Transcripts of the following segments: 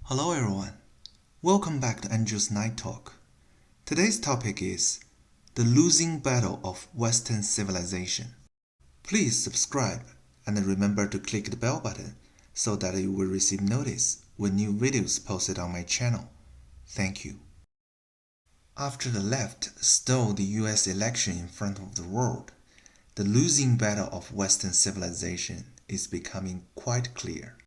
Hello everyone, welcome back to Andrew's Night Talk. Today's topic is the losing battle of Western civilization. Please subscribe and remember to click the bell button so that you will receive notice when new videos posted on my channel. Thank you. After the left stole the US election in front of the world, the losing battle of Western civilization is becoming quite clear.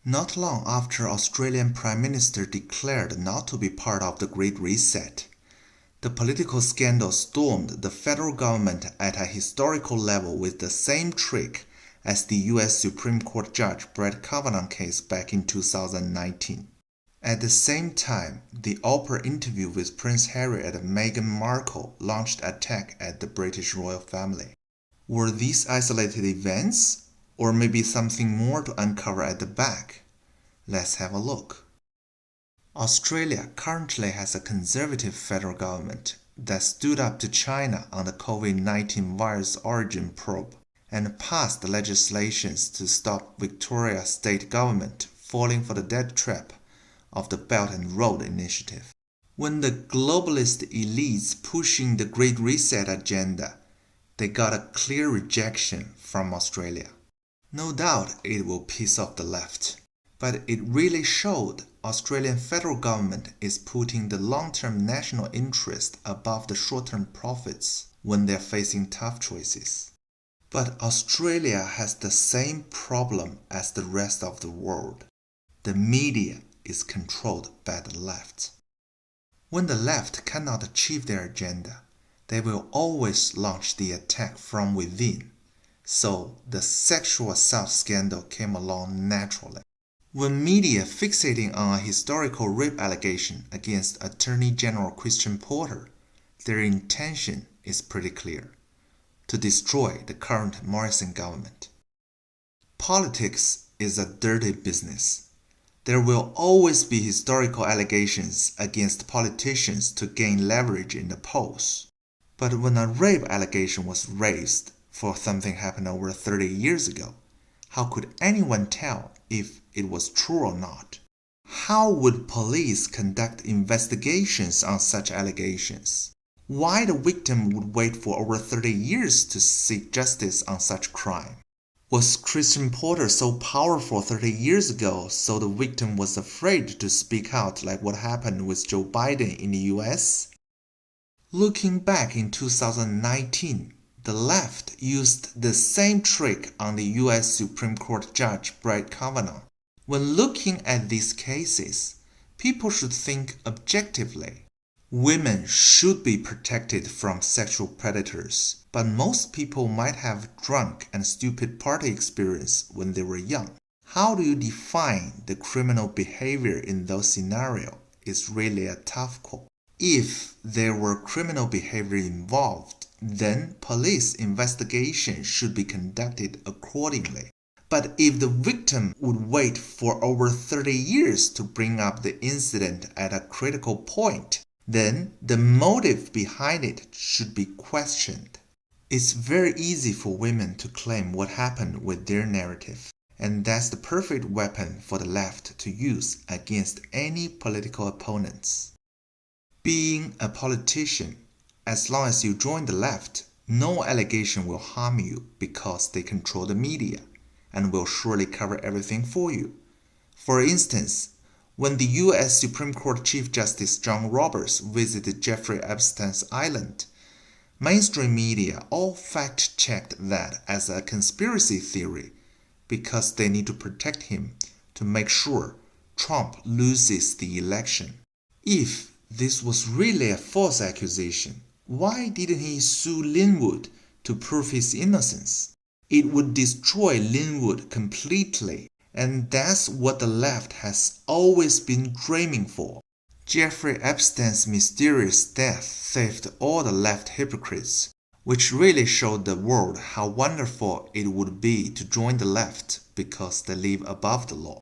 Not long after Australian Prime Minister declared not to be part of the Great Reset, the political scandal stormed the federal government at a historical level with the same trick as the US Supreme Court Judge Brett Kavanaugh case back in 2019. At the same time, the Oprah interview with Prince Harry and Meghan Markle launched attack at the British royal family. Were these isolated events? Or maybe something more to uncover at the back? Let's have a look. Australia currently has a conservative federal government that stood up to China on the COVID-19 virus origin probe and passed legislations to stop Victoria's state government falling for the death trap of the Belt and Road Initiative. When the globalist elites pushing the Great Reset agenda, they got a clear rejection from Australia. No doubt it will piss off the left, but it really showed Australian federal government is putting the long-term national interest above the short-term profits when they're facing tough choices. But Australia has the same problem as the rest of the world. The media is controlled by the left. When the left cannot achieve their agenda, they will always launch the attack from within. So the sexual assault scandal came along naturally. When media fixating on a historical rape allegation against Attorney General Christian Porter, their intention is pretty clear: to destroy the current Morrison government. Politics is a dirty business. There will always be historical allegations against politicians to gain leverage in the polls. But when a rape allegation was raised for something happened over 30 years ago, how could anyone tell if it was true or not? How would police conduct investigations on such allegations? Why the victim would wait for over 30 years to seek justice on such crime? Was Christian Porter so powerful 30 years ago so the victim was afraid to speak out like what happened with Joe Biden in the US? Looking back in 2019, the left used the same trick on the US Supreme Court Judge Brett Kavanaugh. When looking at these cases, people should think objectively. Women should be protected from sexual predators, but most people might have drunk and stupid party experience when they were young. How do you define the criminal behavior in those scenarios is really a tough call. If there were criminal behavior involved, then police investigation should be conducted accordingly. But if the victim would wait for over 30 years to bring up the incident at a critical point, then the motive behind it should be questioned. It's very easy for women to claim what happened with their narrative, and that's the perfect weapon for the left to use against any political opponents. Being a politician, as long as you join the left, no allegation will harm you because they control the media and will surely cover everything for you. For instance, when the US Supreme Court Chief Justice John Roberts visited Jeffrey Epstein's island, mainstream media all fact-checked that as a conspiracy theory because they need to protect him to make sure Trump loses the election. If this was really a false accusation, why didn't he sue Linwood to prove his innocence? It would destroy Linwood completely, and that's what the left has always been dreaming for. Jeffrey Epstein's mysterious death saved all the left hypocrites, which really showed the world how wonderful it would be to join the left because they live above the law.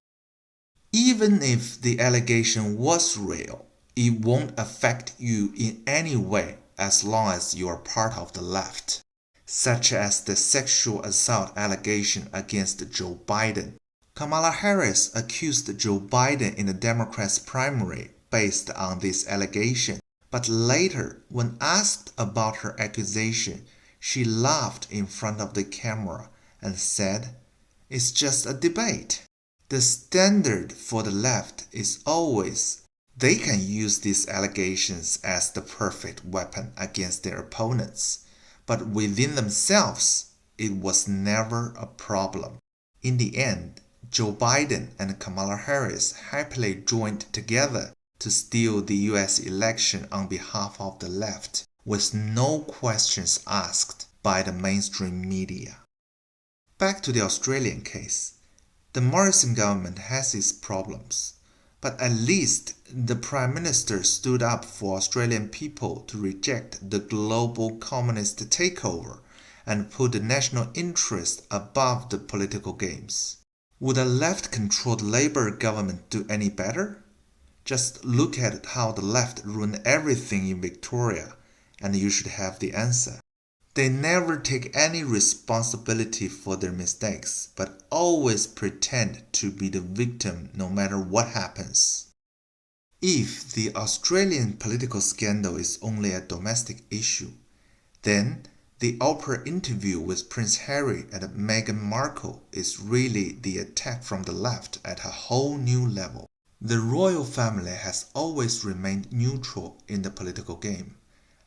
Even if the allegation was real, it won't affect you in any way as long as you are part of the left, such as the sexual assault allegation against Joe Biden. Kamala Harris accused Joe Biden in the Democrats' primary based on this allegation, but later, when asked about her accusation, she laughed in front of the camera and said, "It's just a debate." The standard for the left is always they can use these allegations as the perfect weapon against their opponents, but within themselves, it was never a problem. In the end, Joe Biden and Kamala Harris happily joined together to steal the US election on behalf of the left, with no questions asked by the mainstream media. Back to the Australian case. The Morrison government has its problems, but at least the Prime Minister stood up for Australian people to reject the global communist takeover and put the national interest above the political games. Would a left-controlled Labour government do any better? Just look at how the left ruined everything in Victoria, and you should have the answer. They never take any responsibility for their mistakes, but always pretend to be the victim no matter what happens. If the Australian political scandal is only a domestic issue, then the Oprah interview with Prince Harry and Meghan Markle is really the attack from the left at a whole new level. The royal family has always remained neutral in the political game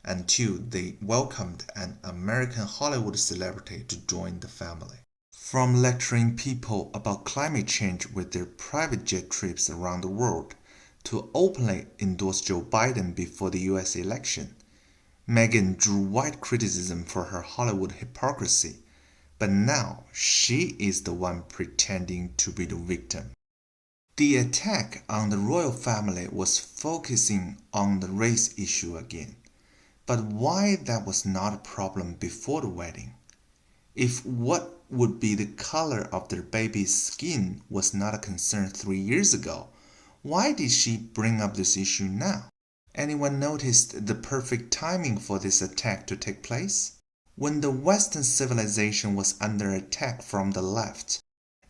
until they welcomed an American Hollywood celebrity to join the family. From lecturing people about climate change with their private jet trips around the world to openly endorse Joe Biden before the US election, Meghan drew wide criticism for her Hollywood hypocrisy, but now she is the one pretending to be the victim. The attack on the royal family was focusing on the race issue again. But why that was not a problem before the wedding? If what would be the color of their baby's skin was not a concern 3 years ago, why did she bring up this issue now? Anyone noticed the perfect timing for this attack to take place? When the Western civilization was under attack from the left,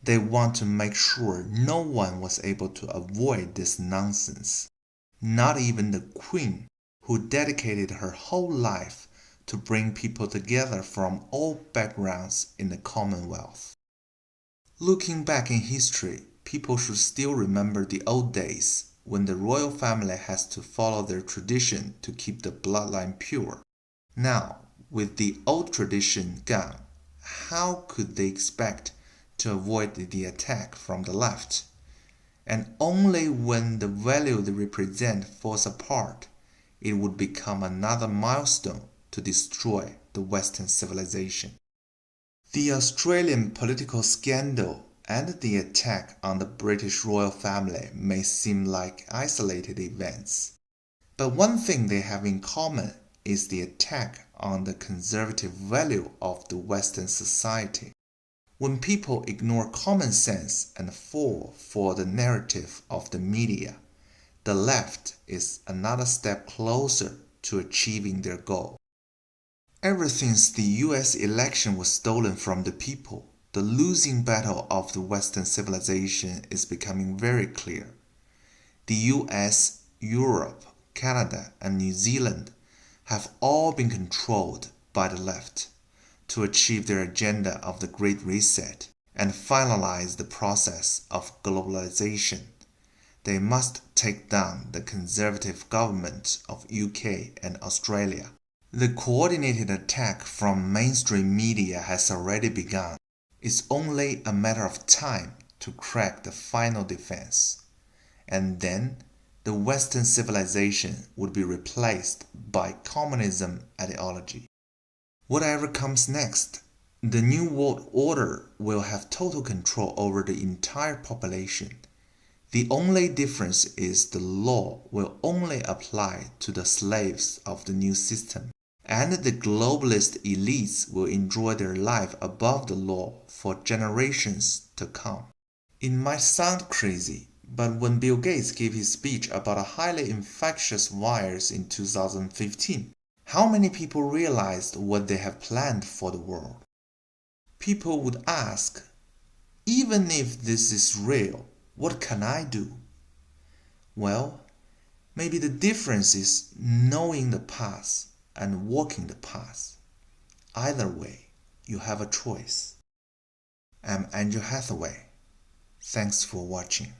they want to make sure no one was able to avoid this nonsense. Not even the Queen, who dedicated her whole life to bring people together from all backgrounds in the Commonwealth. Looking back in history, people should still remember the old days when the royal family has to follow their tradition to keep the bloodline pure. Now, with the old tradition gone, how could they expect to avoid the attack from the left? And only when the value they represent falls apart, it would become another milestone to destroy the Western civilization. The Australian political scandal and the attack on the British royal family may seem like isolated events, but one thing they have in common is the attack on the conservative value of the Western society. When people ignore common sense and fall for the narrative of the media, the left is another step closer to achieving their goal. Ever since the US election was stolen from the people, the losing battle of the Western civilization is becoming very clear. The US, Europe, Canada, and New Zealand have all been controlled by the left to achieve their agenda of the Great Reset and finalize the process of globalization. They must take down the conservative government of UK and Australia. The coordinated attack from mainstream media has already begun. It's only a matter of time to crack the final defense. And then the Western civilization would be replaced by communism ideology. Whatever comes next, the New World Order will have total control over the entire population. The only difference is the law will only apply to the slaves of the new system, and the globalist elites will enjoy their life above the law for generations to come. It might sound crazy, but when Bill Gates gave his speech about a highly infectious virus in 2015, how many people realized what they have planned for the world? People would ask, Even if this is real, what can I do? Well, maybe the difference is knowing the path and walking the path. Either way, you have a choice. I'm Andrew Hathaway. Thanks for watching.